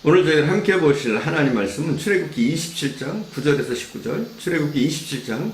오늘 저희가 함께 보실 하나님 말씀은 출애굽기 27장 9절에서 19절, 출애굽기 27장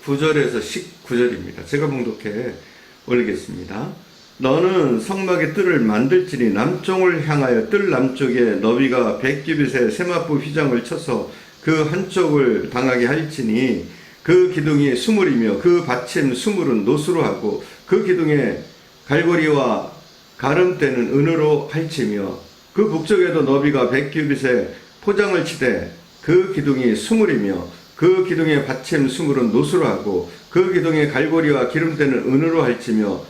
9절에서 19절입니다. 제가 봉독해 올리겠습니다. 너는 성막의 뜰을 만들지니 남쪽을 향하여 뜰 남쪽에 너비가 100규빗의 세마포 휘장을 쳐서 그 한쪽을 당하게 할지니 그 기둥이 수물이며 그 받침 수물은 노수로 하고 그 기둥의 갈고리와 가름대는 은으로 할지며 그 북쪽에도 너비가 100규빗의 포장을 치되 그 기둥이 수물이며 그 기둥의 받침 수물은 노수로 하고 그 기둥의 갈고리와 기름대는 은으로 할지며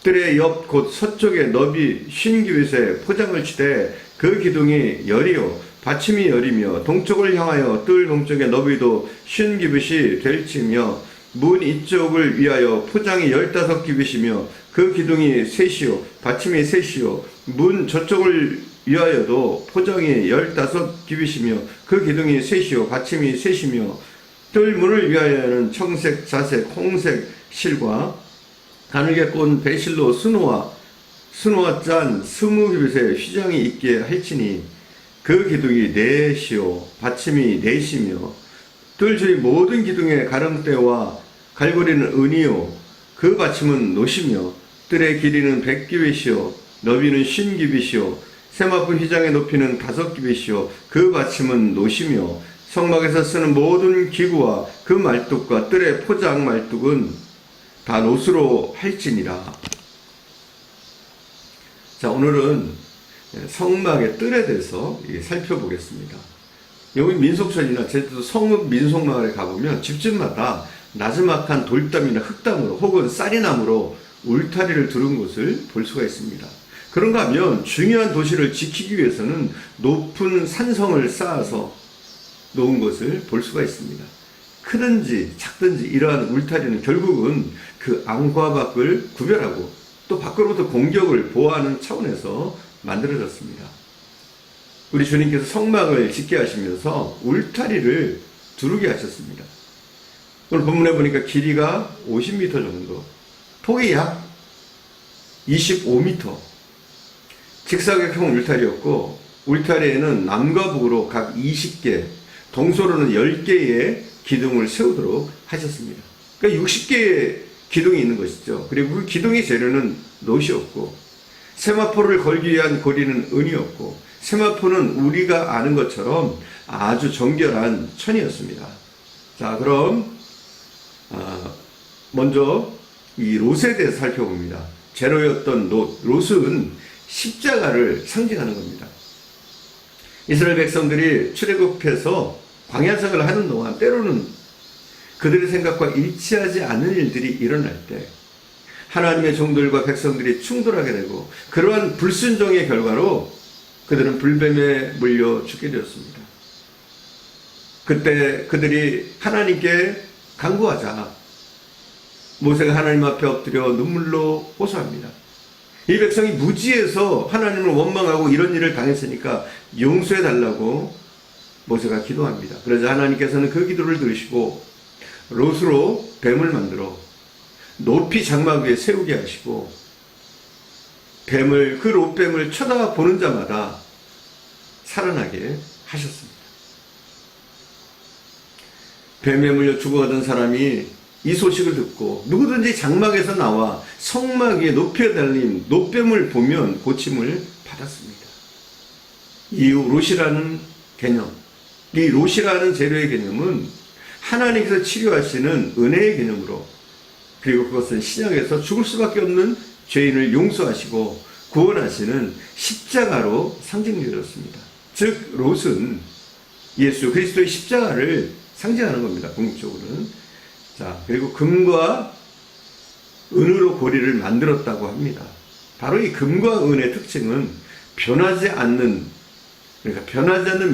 뜰의 옆 곧 서쪽에 너비 50규빗의 포장을 치되 그 기둥이 열이요 받침이 열이며 동쪽을 향하여 뜰 동쪽의 너비도 50규빗이 될지며 문 이쪽을 위하여 포장이 15규빗이며 그 기둥이 셋이요 받침이 셋이요 문 저쪽을 위하여도 포장이 15규빗이며 그 기둥이 셋이요 받침이 셋이며 뜰 문을 위하여는 청색, 자색, 홍색 실과 가늘게 꼰 배실로 수노와 짠 20규빗의 휘장이 있게 할지니 그 기둥이 넷이요 받침이 넷이며 뜰 주위 모든 기둥의 가름대와 갈고리는 은이요 그 받침은 노시며 뜰의 길이는 100규빗이요 너비는 50규빗이요 세마포 휘장의 높이는 5규빗이요 그 받침은 노시며 성막에서 쓰는 모든 기구와 그 말뚝과 뜰의 포장 말뚝은 다 노수로 할지니라. 자, 오늘은 성막의 뜰에 대해서 살펴보겠습니다. 여기 민속촌이나 제주도 성읍 민속마을에 가보면 집집마다 나지막한 돌담이나 흙담으로 혹은 쌀이나무로 울타리를 두른 곳을 볼 수가 있습니다. 그런가 하면 중요한 도시를 지키기 위해서는 높은 산성을 쌓아서 놓은 것을 볼 수가 있습니다. 크든지 작든지 이러한 울타리는 결국은 그 안과 밖을 구별하고 또 밖으로부터 공격을 보호하는 차원에서 만들어졌습니다. 우리 주님께서 성막을 짓게 하시면서 울타리를 두르게 하셨습니다. 오늘 본문에 보니까 길이가 50m 정도, 폭이 약 25m, 직사각형 울타리였고 울타리에는 남과 북으로 각 20개, 동서로는 10개의 기둥을 세우도록 하셨습니다. 그러니까 60개의 기둥이 있는 것이죠. 그리고 그 기둥의 재료는 노시였고 세마포를 걸기 위한 고리는 은이었고 세마포는 우리가 아는 것처럼 아주 정결한 천이었습니다. 자, 그럼 먼저 이 롯에 대해서 살펴봅니다. 제로였던 롯은 십자가를 상징하는 겁니다. 이스라엘 백성들이 출애굽해서 광야생활을 하는 동안 때로는 그들의 생각과 일치하지 않는 일들이 일어날 때 하나님의 종들과 백성들이 충돌하게 되고 그러한 불순종의 결과로 그들은 불뱀에 물려 죽게 되었습니다. 그때 그들이 하나님께 간구하자 모세가 하나님 앞에 엎드려 눈물로 호소합니다. 이 백성이 무지해서 하나님을 원망하고 이런 일을 당했으니까 용서해 달라고 모세가 기도합니다. 그러자 하나님께서는 그 기도를 들으시고 롯으로 뱀을 만들어 높이 장막 위에 세우게 하시고 그 롯뱀을 쳐다보는 자마다 살아나게 하셨습니다. 뱀에 물려 죽어가던 사람이 이 소식을 듣고 누구든지 장막에서 나와 성막 위에 높이 달린 롯뱀을 보면 고침을 받았습니다. 이후 롯이라는 개념, 이 롯이라는 재료의 개념은 하나님께서 치료하시는 은혜의 개념으로 그리고 그것은 신약에서 죽을 수밖에 없는 죄인을 용서하시고 구원하시는 십자가로 상징되었습니다. 즉 롯은 예수 그리스도의 십자가를 상징하는 겁니다. 궁극적으로는. 자, 그리고 금과 은으로 고리를 만들었다고 합니다. 바로 이 금과 은의 특징은 변하지 않는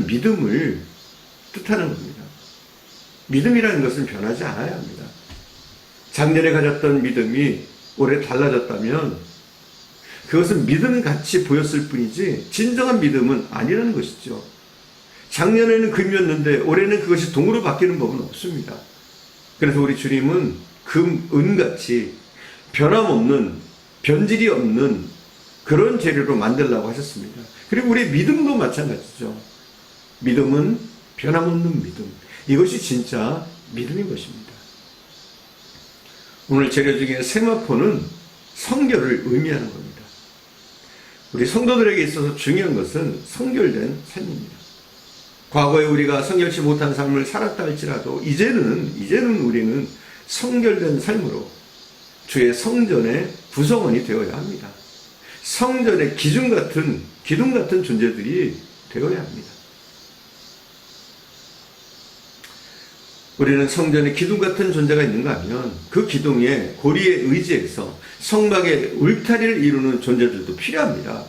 믿음을 뜻하는 겁니다. 믿음이라는 것은 변하지 않아야 합니다. 작년에 가졌던 믿음이 올해 달라졌다면 그것은 믿음같이 보였을 뿐이지 진정한 믿음은 아니라는 것이죠. 작년에는 금이었는데 올해는 그것이 동으로 바뀌는 법은 없습니다. 그래서 우리 주님은 금, 은같이 변함없는, 변질이 없는 그런 재료로 만들려고 하셨습니다. 그리고 우리 믿음도 마찬가지죠. 믿음은 변함없는 믿음. 이것이 진짜 믿음인 것입니다. 오늘 재료 중에 세마포는 성결을 의미하는 겁니다. 우리 성도들에게 있어서 중요한 것은 성결된 삶입니다. 과거에 우리가 성결치 못한 삶을 살았다 할지라도 이제는 우리는 성결된 삶으로 주의 성전의 구성원이 되어야 합니다. 성전의 기둥 같은 존재들이 되어야 합니다. 우리는 성전에 기둥 같은 존재가 있는가 하면 그 기둥의 고리에 의지해서 성막의 울타리를 이루는 존재들도 필요합니다.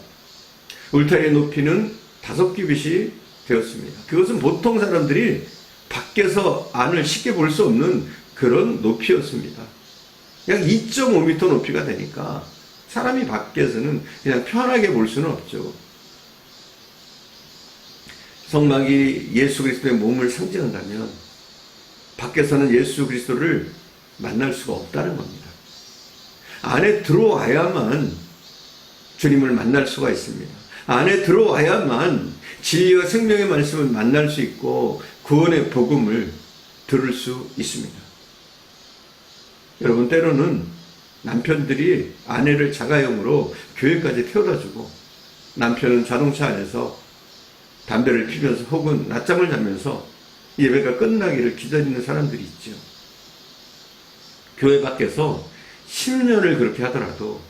울타리의 높이는 5규빗이 되었습니다. 그것은 보통 사람들이 밖에서 안을 쉽게 볼 수 없는 그런 높이였습니다. 약 2.5m 높이가 되니까 사람이 밖에서는 그냥 편하게 볼 수는 없죠. 성막이 예수 그리스도의 몸을 상징한다면 밖에서는 예수 그리스도를 만날 수가 없다는 겁니다. 안에 들어와야만 주님을 만날 수가 있습니다. 안에 들어와야만 진리와 생명의 말씀을 만날 수 있고 구원의 복음을 들을 수 있습니다. 여러분, 때로는 남편들이 아내를 자가용으로 교회까지 태워다주고 남편은 자동차 안에서 담배를 피면서 혹은 낮잠을 자면서 예배가 끝나기를 기다리는 사람들이 있죠. 교회 밖에서 10년을 그렇게 하더라도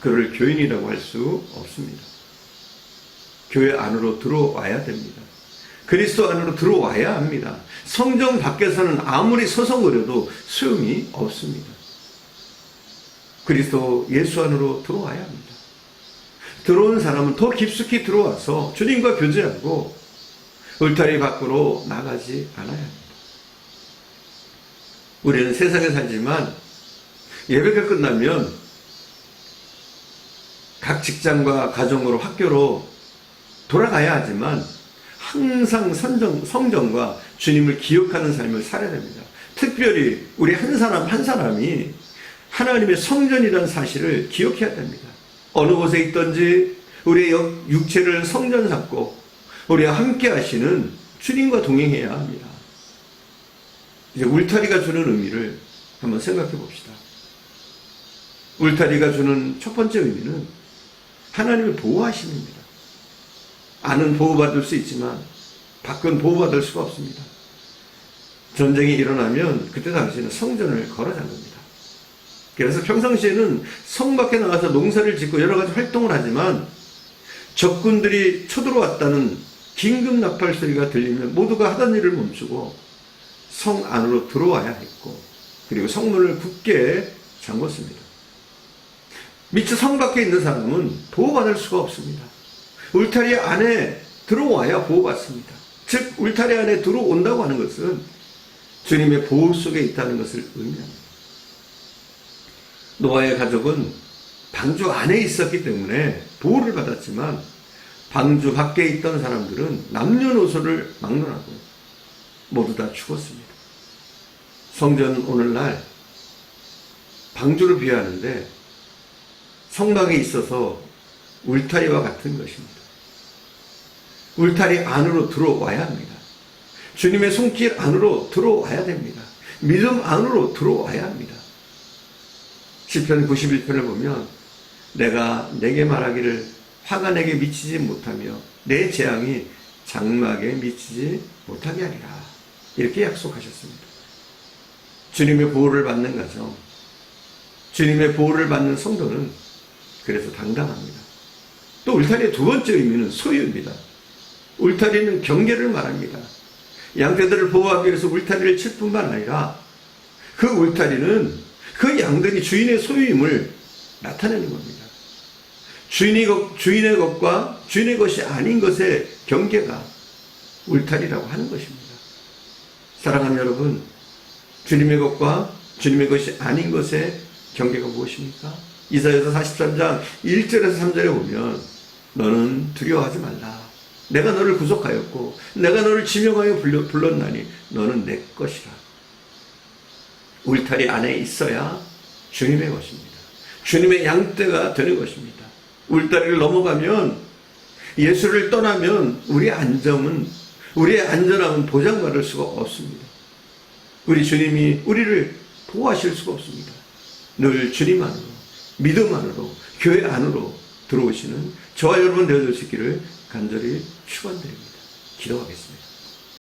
그를 교인이라고 할 수 없습니다. 교회 안으로 들어와야 됩니다. 그리스도 안으로 들어와야 합니다. 성전 밖에서는 아무리 서성거려도 소용이 없습니다. 그리스도 예수 안으로 들어와야 합니다. 들어온 사람은 더 깊숙이 들어와서 주님과 교제하고 울타리 밖으로 나가지 않아야 합니다. 우리는 세상에 살지만 예배가 끝나면 각 직장과 가정으로 학교로 돌아가야 하지만 항상 성전과 주님을 기억하는 삶을 살아야 됩니다. 특별히 우리 한 사람이 하나님의 성전이라는 사실을 기억해야 됩니다. 어느 곳에 있든지 우리의 육체를 성전 삼고 우리와 함께 하시는 주님과 동행해야 합니다. 이제 울타리가 주는 의미를 한번 생각해 봅시다. 울타리가 주는 첫 번째 의미는 하나님의 보호하심입니다. 안은 보호받을 수 있지만 밖은 보호받을 수가 없습니다. 전쟁이 일어나면 그때 당시에는 성전을 걸어 잠깁니다. 그래서 평상시에는 성 밖에 나가서 농사를 짓고 여러 가지 활동을 하지만 적군들이 쳐들어왔다는 긴급 나팔 소리가 들리면 모두가 하던 일을 멈추고 성 안으로 들어와야 했고 그리고 성문을 굳게 잠궜습니다. 미처 성 밖에 있는 사람은 보호받을 수가 없습니다. 울타리 안에 들어와야 보호받습니다. 즉 울타리 안에 들어온다고 하는 것은 주님의 보호 속에 있다는 것을 의미합니다. 노아의 가족은 방주 안에 있었기 때문에 보호를 받았지만 방주 밖에 있던 사람들은 남녀노소를 막론하고 모두 다 죽었습니다. 성전 오늘날 방주를 비유하는데 성막에 있어서 울타리와 같은 것입니다. 울타리 안으로 들어와야 합니다. 주님의 손길 안으로 들어와야 됩니다. 믿음 안으로 들어와야 합니다. 시편 91편을 보면 내가 내게 말하기를 화가 내게 미치지 못하며 내 재앙이 장막에 미치지 못하게 하리라. 이렇게 약속하셨습니다. 주님의 보호를 받는 가정, 주님의 보호를 받는 성도는 그래서 당당합니다. 또 울타리의 두 번째 의미는 소유입니다. 울타리는 경계를 말합니다. 양떼들을 보호하기 위해서 울타리를 칠 뿐만 아니라 그 울타리는 그 양들이 주인의 소유임을 나타내는 겁니다. 주인의 것과 주인의 것이 아닌 것의 경계가 울타리라고 하는 것입니다. 사랑하는 여러분, 주님의 것과 주님의 것이 아닌 것의 경계가 무엇입니까? 이사야서 43장 1절에서 3절에 보면 너는 두려워하지 말라. 내가 너를 구속하였고 내가 너를 지명하여 불렀나니 너는 내 것이라. 울타리 안에 있어야 주님의 것입니다. 주님의 양떼가 되는 것입니다. 울다리를 넘어가면, 예수를 떠나면 우리의 안전함은 보장받을 수가 없습니다. 우리 주님이 우리를 보호하실 수가 없습니다. 늘 주님 안으로, 믿음 안으로, 교회 안으로 들어오시는 저와 여러분 되어줄 수 있기를 간절히 축원드립니다. 기도하겠습니다.